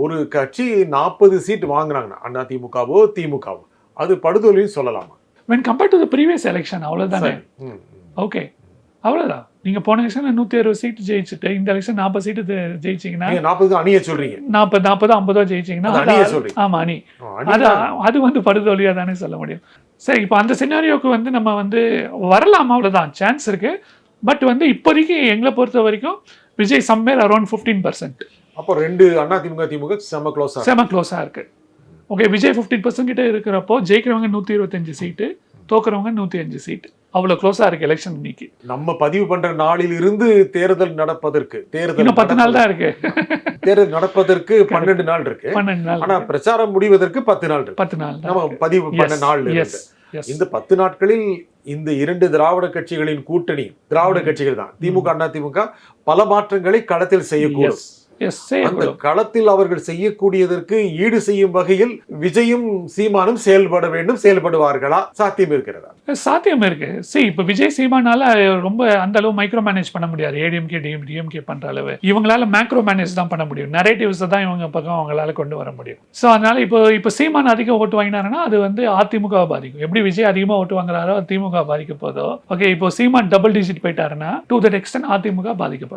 ஒரு கட்சி 40 சீட் வாங்குறாங்கன்னா அதிமுகவோ திமுகவோ அது படுதோல்வின்னு சொல்லலாமா? when compared to the previous election அவ்வளவுதானே. ஓகே, அவ்வளவுதான். நீங்க போன எலெக்ஷன் 160 சீட் ஜெயிச்சுட்டு இந்த எலெக்ஷன் 40 சீட்டு ஜெயிச்சீங்கன்னா 40 அணியை சொல்றீங்க. 40 50 ஜெயிச்சீங்கன்னா ஆமா அணி அது வந்து படுதோல்வியா தானே சொல்ல முடியும். சரி, இப்போ அந்த சினாரியோக்கு நம்ம வரலாம், அவ்வளவுதான், சான்ஸ் இருக்கு. பட் இப்போதைக்கு எங்களை பொறுத்த வரைக்கும் விஜய் சம்வேர் அரௌண்ட் 15%. அப்போ ரெண்டு அதிமுக திமுக செம க்ளோஸா இருக்கு. ஓகே, விஜய் 15% கிட்ட இருக்கிறப்போ ஜெயிக்கிறவங்க 125 சீட்டு, தோக்குறவங்க 105 சீட்டு. அவ்வளவு க்ளோஸா இருக்கு எலெக்ஷன். இன்னைக்கு நம்ம பதிவு பண்ற நாளில் இருந்து தேர்தல் நடப்பதற்கு இன்னும் 10 நாள் தான் இருக்கு. தேர்தல் நடப்பதற்கு 12 நாள் இருக்கு. ஆனா பிரச்சாரம் முடிவதற்கு 10 நாள் இருக்கு. 10 நாள் நம்ம பதிவு பண்ண நாள் இருக்கு. இந்த 10 நாட்களில் இந்த 2 திராவிட கட்சிகளின் கூட்டணி, திராவிட கட்சிகள் தான் திமுக அதிமுக, பல மாற்றங்களை களத்தில் செய்யக்கூடும். அந்த களத்தில் அவர்கள் செய்யக்கூடியதற்கு ஈடு செய்யும் வகையில் விஜயும் சீமானும் செயல்பட வேண்டும். செயல்படுவார்களா? சாத்தியம் இருக்கிறதா? சாத்தியம் இருக்கு. இப்ப விஜய் சீமானால ரொம்ப அந்த அளவு மைக்ரோ மேனேஜ் பண்ண முடியாது. ஏடிஎம்கே டிஎம்கே பண்ற அளவு இவங்களால மேக்ரோ மேனேஜ் தான் பண்ண முடியும். நரேட்டிவ்ஸ் தான் இவங்க பக்கம் அவங்களால கொண்டு வர முடியும். ஸோ அதனால இப்போ சீமான் அதிக ஓட்டு வாங்கினாருன்னா அது அதிமுக பாதிக்கும். எப்படி விஜய் அதிகமா ஓட்டு வாங்குறாரோ திமுக பாதிக்க போதோ, ஓகே, இப்போ சீமான் டபுள் டிஜிட் போயிட்டாருன்னா டு தட் எக்ஸ்டென்ட் அதிமுக பாதிக்கப்படும்.